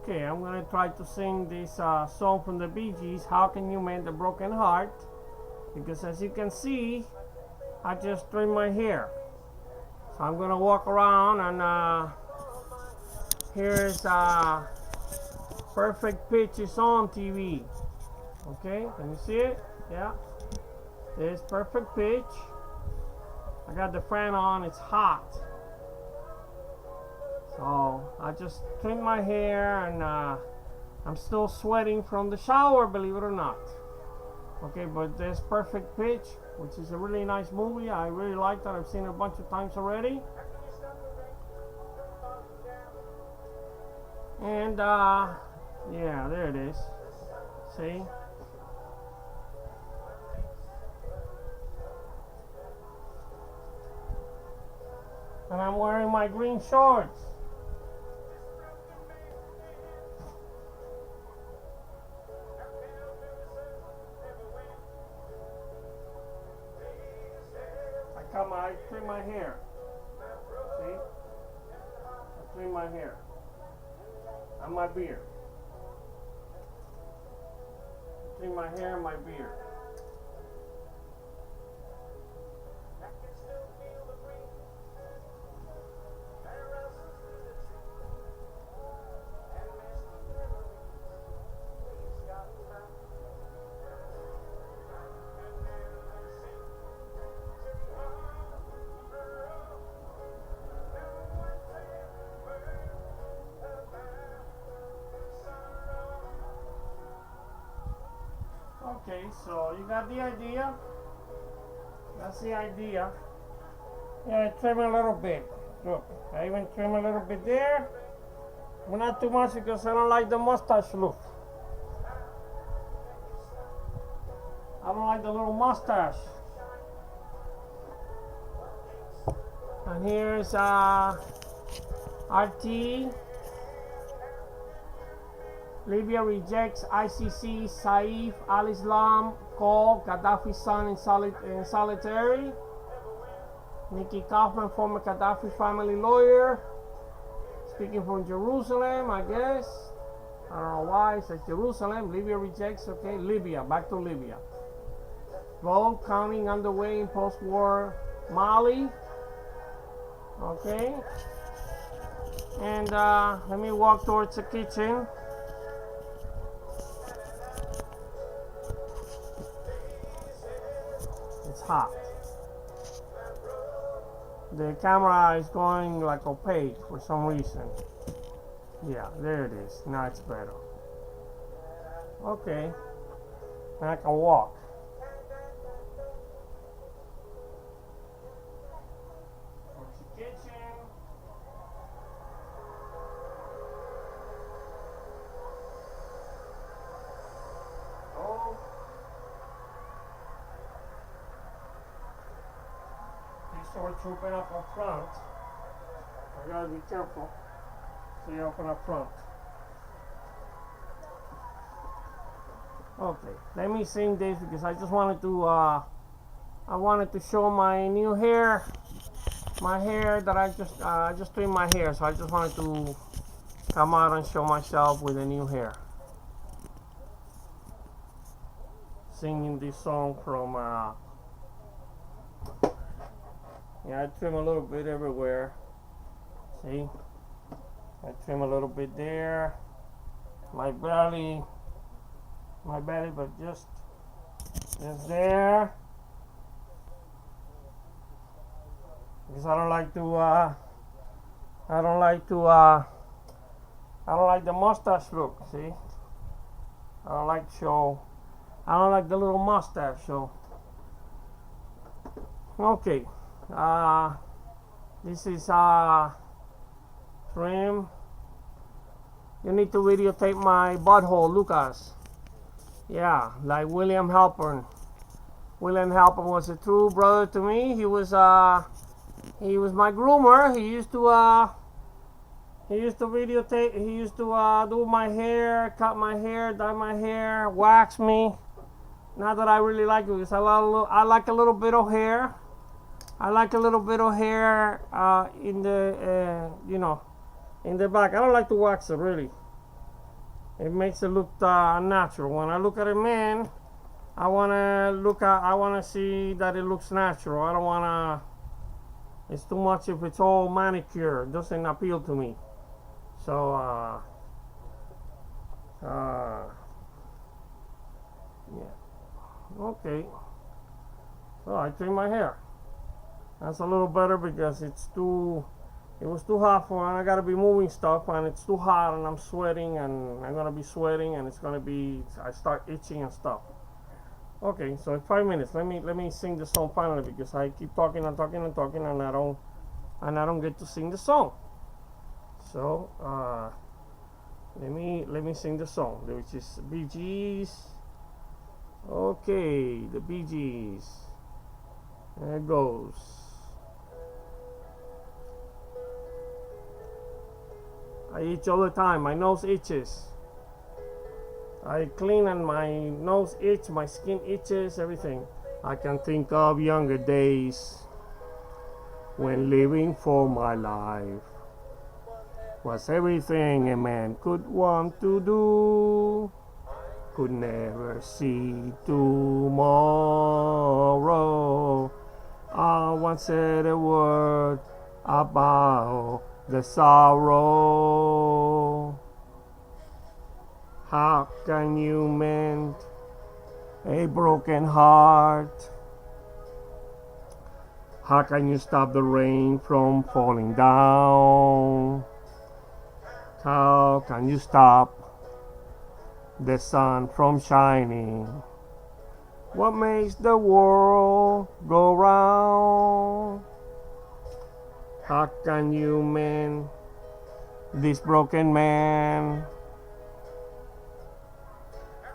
Okay, I'm gonna try to sing this song from the Bee Gees, How Can You Mend a Broken Heart? Because as you can see, I just trimmed my hair. So I'm gonna walk around and here's Perfect Pitch is on TV. Okay, can you see it? Yeah, there's Perfect Pitch. I got the fan on, it's hot. So I just trimmed my hair and I'm still sweating from the shower, believe it or not. Okay, but there's Perfect Pitch, which is a really nice movie. I really like that. I've seen it a bunch of times already. And yeah, there it is. See? And I'm wearing my green shorts. I trim my hair. See? I trim my hair. And my beard. I trim my hair and my beard. Okay, so you got the idea. That's the idea. Yeah, I trim a little bit. Look, I even trim a little bit there. But not too much because I don't like the mustache look. I don't like the little mustache. And here's RT. Libya rejects ICC, Saif al-Islam, call Gaddafi's son in solitary. Nikki Kaufman, former Gaddafi family lawyer, speaking from Jerusalem, I guess. I don't know why it says Jerusalem. Libya rejects, okay, Libya, back to Libya. Vote counting underway in post-war Mali. Okay. And let me walk towards the kitchen. It's hot. The camera is going like opaque for some reason. Yeah, there it is. Now it's better. Okay. Now I can walk. Start trooping up front. I gotta be careful. So you open up front. Okay, let me sing this because I just wanted to show my new hair. My hair that I just trimmed my hair, so I just wanted to come out and show myself with a new hair. Singing this song from yeah, I trim a little bit everywhere. See? I trim a little bit there. My belly, but just there. Because I don't like the mustache look, see? I don't like the little mustache, so. Okay. This is trim. You need to videotape my butthole, Lucas. Yeah, like William Halpern. William Halpern was a true brother to me. He was my groomer. He used to videotape. He used to do my hair, cut my hair, dye my hair, wax me. Not that I really like it because I like a little bit of hair. I like a little bit of hair in the in the back. I don't like to wax it really. It makes it look natural. When I look at a man, I wanna see that it looks natural. I don't wanna. It's too much if it's all manicure. It doesn't appeal to me. So yeah. Okay. So I trim my hair. That's a little better because it was too hot for, and I gotta be moving stuff, and it's too hot, and I'm sweating, and I'm gonna be sweating, and I start itching and stuff. Okay, so in 5 minutes, let me sing the song finally, because I keep talking and talking and talking, and I don't get to sing the song. So let me sing the song, which is Bee Gees. Okay, the Bee Gees. There it goes. I itch all the time. My nose itches. I clean and my nose itches, my skin itches, everything. I can think of younger days when living for my life was everything a man could want to do. Could never see tomorrow. I once said a word about the sorrow. How can you mend a broken heart? How can you stop the rain from falling down? How can you stop the sun from shining? What makes the world go round? How can you mend this broken man?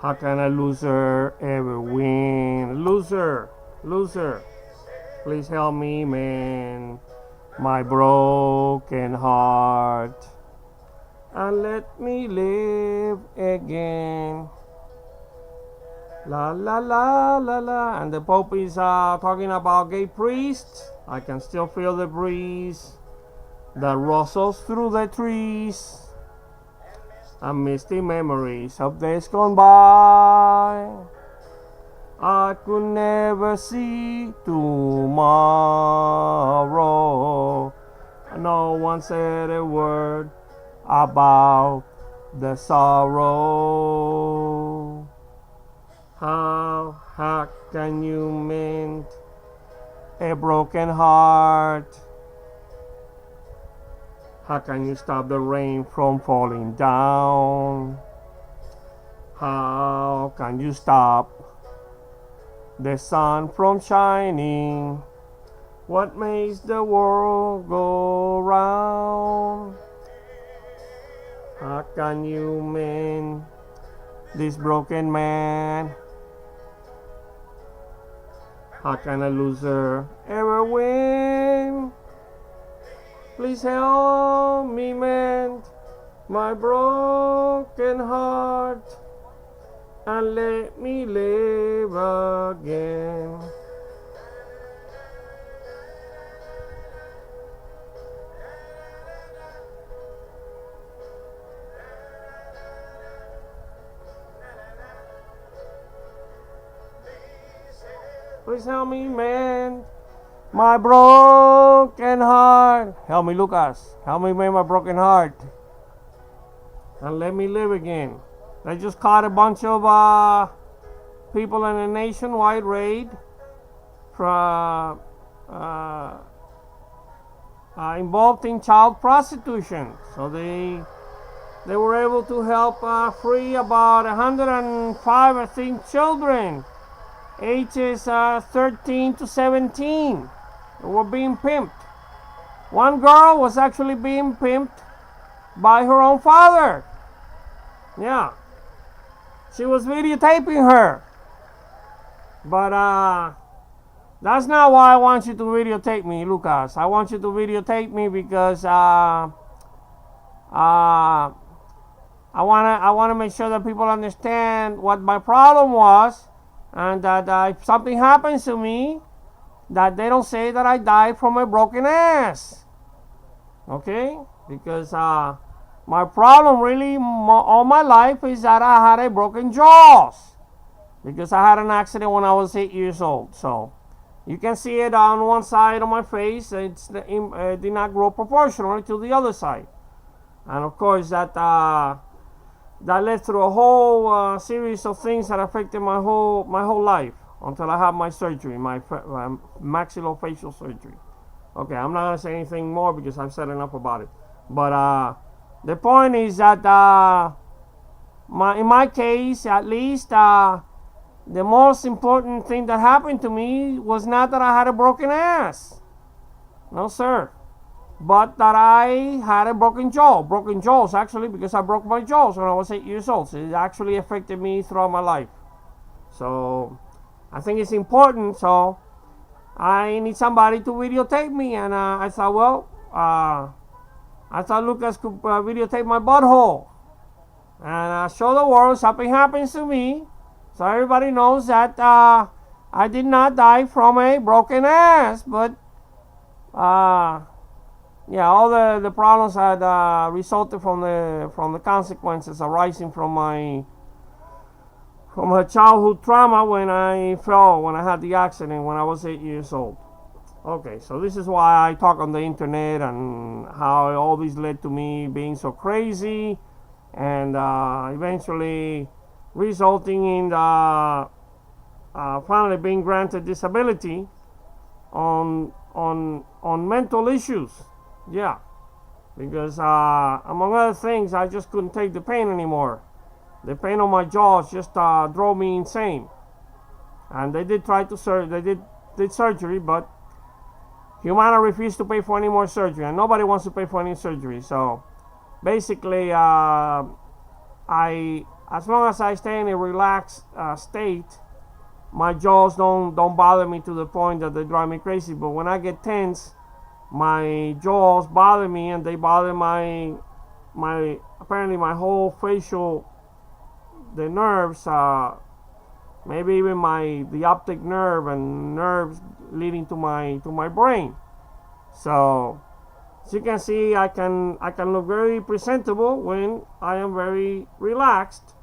How can a loser ever win? Loser, loser, please help me mend my broken heart and let me live again. La la la la la. And the Pope is talking about gay priests. I can still feel the breeze that rustles through the trees, and misty memories of days gone by. I could never see tomorrow. No one said a word about the sorrow. How can you mend a broken heart? How can you stop the rain from falling down? How can you stop the sun from shining? What makes the world go round? How can you mend this broken man? How can a loser ever win? Please help me mend my broken heart and let me live again. Please help me mend my broken heart. Help me, Lucas. Help me mend my broken heart and let me live again. They just caught a bunch of people in a nationwide raid for, involved in child prostitution. So they were able to help free about 105, I think, children, ages 13 to 17. They were being pimped. One girl was actually being pimped by her own father. Yeah. She was videotaping her. But that's not why I want you to videotape me, Lucas. I want you to videotape me because I wanna make sure that people understand what my problem was, and that if something happens to me, that they don't say that I died from a broken ass. Okay? Because My problem really all my life is that I had a broken jaws because I had an accident when I was 8 years old. So you can see it on one side of my face. It did not grow proportionally to the other side, and of course that led through a whole series of things that affected my whole life until I had my surgery, my maxillofacial surgery. Okay, I'm not gonna say anything more because I've said enough about it. But the point is that in my case, at least, the most important thing that happened to me was not that I had a broken ass. No, sir. But that I had a broken jaw. Broken jaws, actually, because I broke my jaws when I was 8 years old. So it actually affected me throughout my life. So I think it's important. So I need somebody to videotape me. And I thought, well, I thought Lucas could videotape my butthole and show the world something happens to me, so everybody knows that I did not die from a broken ass. But yeah, all the problems had resulted from the consequences arising from a childhood trauma when I had the accident when I was 8 years old. Okay, so this is why I talk on the internet and how all this led to me being so crazy and eventually resulting in finally being granted disability on mental issues. Yeah, because among other things, I just couldn't take the pain anymore. The pain on my jaws just drove me insane. And they did try to did surgery, but Humana refused to pay for any more surgery, and nobody wants to pay for any surgery. So basically, as long as I stay in a relaxed state, my jaws don't bother me to the point that they drive me crazy. But when I get tense, my jaws bother me, and they bother my apparently my whole facial, the nerves, maybe even the optic nerve and nerves leading to my brain. So as you can see, I can look very presentable when I am very relaxed,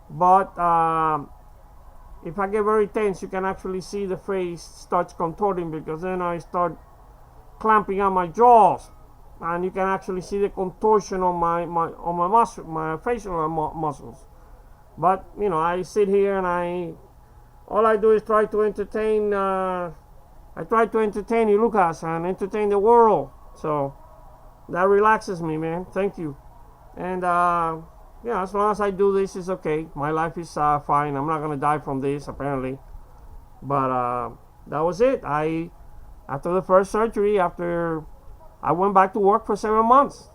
but if I get very tense, you can actually see the face starts contorting, because then I start clamping on my jaws, and you can actually see the contortion on my facial muscles. But you know, I sit here and all I do is try to entertain. I try to entertain you, Lucas, and entertain the world. So that relaxes me, man. Thank you. And yeah, as long as I do this, it's okay. My life is fine. I'm not gonna die from this, apparently. But that was it. After the first surgery, after I went back to work for 7 months,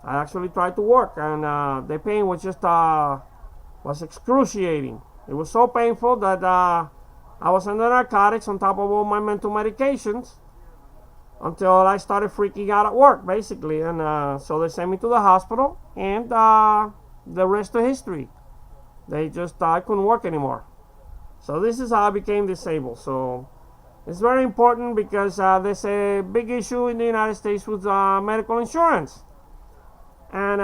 I actually tried to work, and the pain was just was excruciating. It was so painful that I was under narcotics on top of all my mental medications until I started freaking out at work, basically. And so they sent me to the hospital, and the rest is history. I couldn't work anymore. So this is how I became disabled. So it's very important, because there's a big issue in the United States with medical insurance. And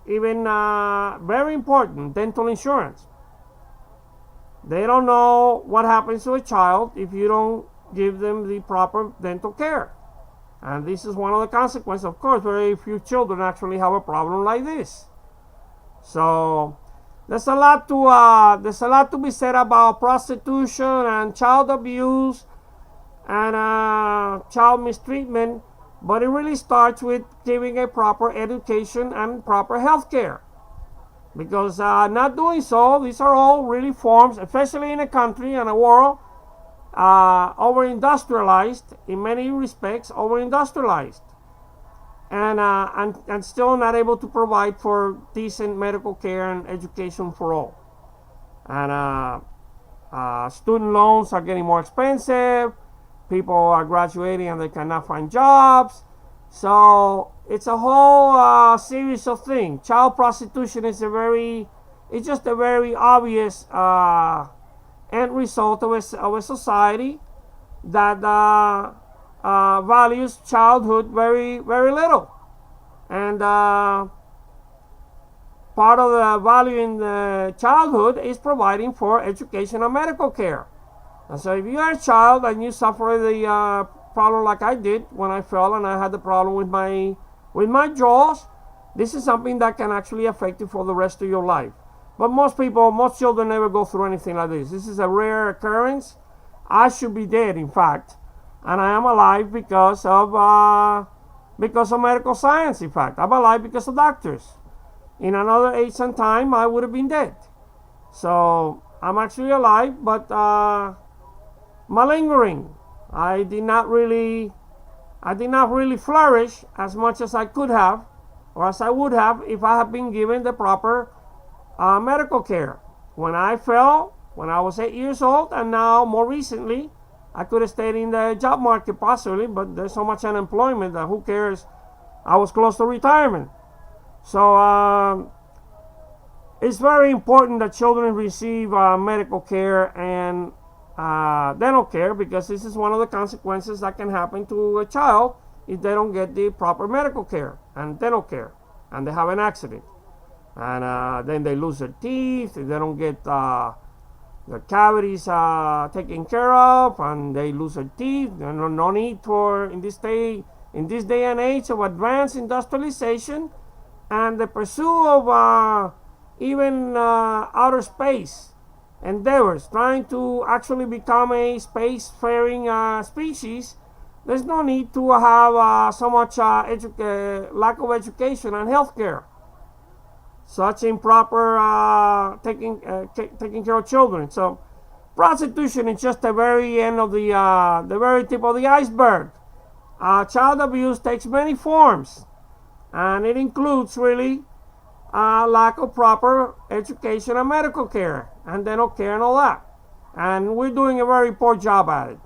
even very important, dental insurance. They don't know what happens to a child if you don't give them the proper dental care. And this is one of the consequences. Of course, very few children actually have a problem like this. So there's a lot to be said about prostitution and child abuse and child mistreatment, but it really starts with giving a proper education and proper health care. Because not doing so, these are all really forms, especially in a country and a world over-industrialized, in many respects, over-industrialized, and still not able to provide for decent medical care and education for all. And student loans are getting more expensive. People are graduating and they cannot find jobs. So it's a whole series of things. Child prostitution is just a very obvious end result of a society that values childhood very, very little. And part of the value in the childhood is providing for education and medical care. And so if you are a child and you suffer the problem like I did when I fell and I had the problem with my jaws, this is something that can actually affect you for the rest of your life. But most children never go through anything like this. This is a rare occurrence. I should be dead, in fact, and I am alive because of medical science. In fact, I'm alive because of doctors. In another age and time, I would have been dead. So I'm actually alive, but malingering. I did not really flourish as much as I could have, or as I would have if I had been given the proper medical care. When I fell, when I was 8 years old, and now more recently, I could have stayed in the job market possibly, but there's so much unemployment that who cares? I was close to retirement. So it's very important that children receive medical care and dental care, because this is one of the consequences that can happen to a child if they don't get the proper medical care and dental care and they have an accident. And then they lose their teeth, if they don't get the cavities taken care of, and they lose their teeth. No need for, in this day and age of advanced industrialization and the pursuit of even outer space endeavors, trying to actually become a spacefaring species, there's no need to have so much lack of education and health care. Such improper taking care of children. So prostitution is just the very end of the very tip of the iceberg. Child abuse takes many forms, and it includes really lack of proper education and medical care and dental care and all that. And we're doing a very poor job at it.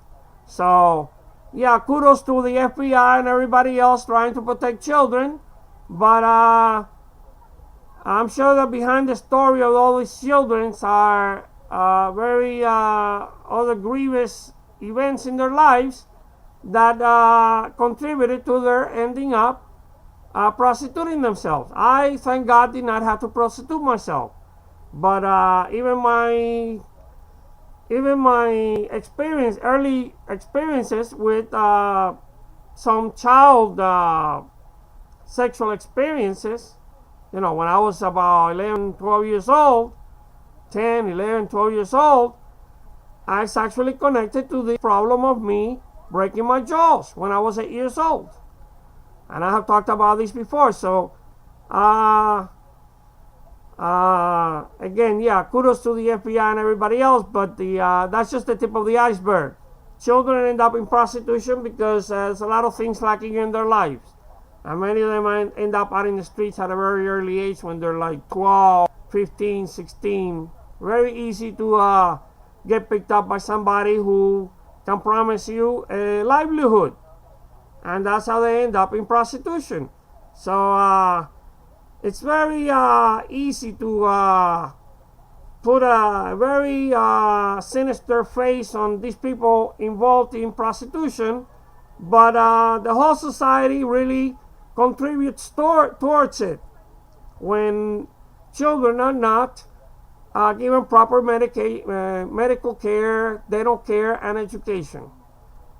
So yeah, kudos to the FBI and everybody else trying to protect children, but I'm sure that behind the story of all these children are very other grievous events in their lives that contributed to their ending up prostituting themselves. I, thank God, did not have to prostitute myself, but even my early experiences with some child sexual experiences, you know, when I was about 11, 12 years old, 10, 11, 12 years old, I was actually connected to the problem of me breaking my jaws when I was 8 years old. And I have talked about this before. So, again, yeah, kudos to the FBI and everybody else, but that's just the tip of the iceberg. Children end up in prostitution because there's a lot of things lacking in their lives. And many of them end up out in the streets at a very early age when they're like 12, 15, 16. Very easy to get picked up by somebody who can promise you a livelihood. And that's how they end up in prostitution. So it's very easy to put a very sinister face on these people involved in prostitution. But the whole society really contributes towards it when children are not given proper medical care, dental care, and education.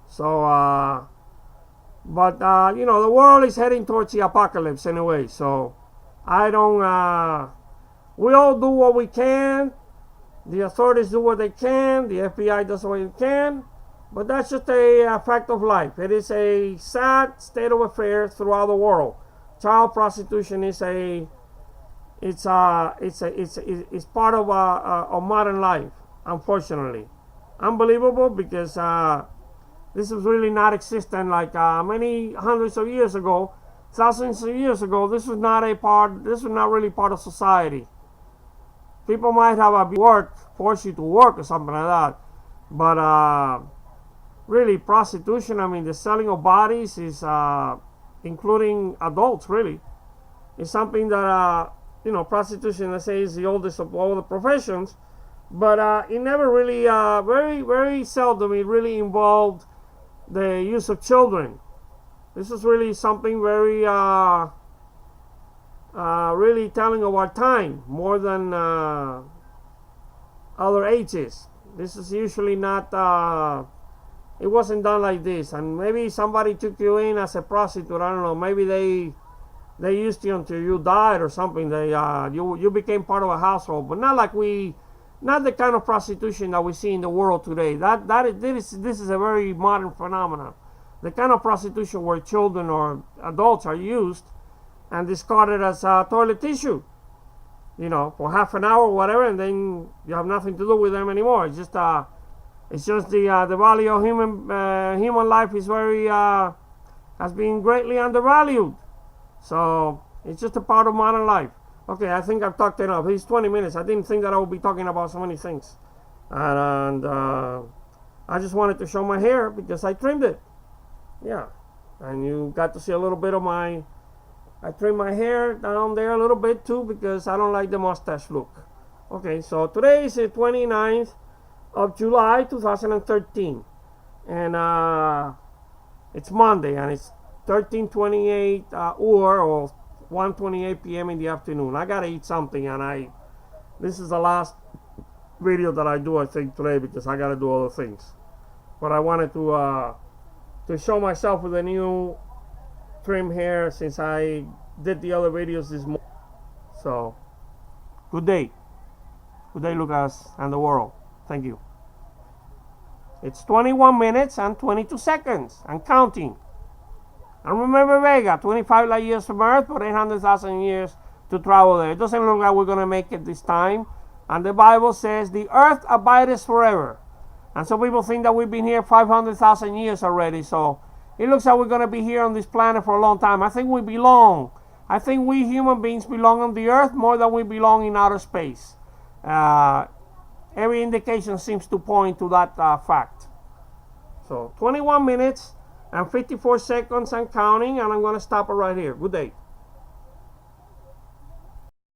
So, but you know, the world is heading towards the apocalypse anyway. So I don't. We all do what we can. The authorities do what they can. The FBI does what it can. But that's just a fact of life. It is a sad state of affairs throughout the world. Child prostitution is it's part of modern life, unfortunately. Unbelievable, because this was really not existent like many hundreds of years ago, thousands of years ago. This was not really part of society. People might have force you to work or something like that, but really, prostitution, I mean, the selling of bodies is, including adults, really, is something that, you know, prostitution, let's say, is the oldest of all the professions, but it never really, very, very seldom, it really involved the use of children. This is really something very really telling of our time more than other ages. This is usually not, it wasn't done like this. And maybe somebody took you in as a prostitute. I don't know. Maybe they used you until you died or something. You became part of a household, but not like not the kind of prostitution that we see in the world today. This is a very modern phenomenon. The kind of prostitution where children or adults are used and discarded as toilet tissue, for half an hour or whatever, and then you have nothing to do with them anymore. It's just the value of human life is has been greatly undervalued. So it's just a part of modern life. Okay, I think I've talked enough. It's 20 minutes. I didn't think that I would be talking about so many things, and I just wanted to show my hair because I trimmed it. Yeah, and you got to see a little bit of I trimmed my hair down there a little bit too because I don't like the mustache look. Okay, so today is the 29th of July 2013, and it's Monday, and it's 13:28 or 1:28 p.m. in the afternoon. I gotta eat something, and this is the last video that I do, I think, today because I gotta do other things. But I wanted to show myself with a new trim hair since I did the other videos this morning. So, good day, Lucas and the world. Thank you. It's 21 minutes and 22 seconds and counting. And remember Vega, 25 light years from Earth, but 800,000 years to travel there. It doesn't look like we're going to make it this time. And the Bible says, the earth abideth forever. And some people think that we've been here 500,000 years already. So it looks like we're going to be here on this planet for a long time. I think we belong. I think we human beings belong on the earth more than we belong in outer space. Every indication seems to point to that fact. So 21 minutes and 54 seconds and counting, and I'm going to stop it right here. Good day.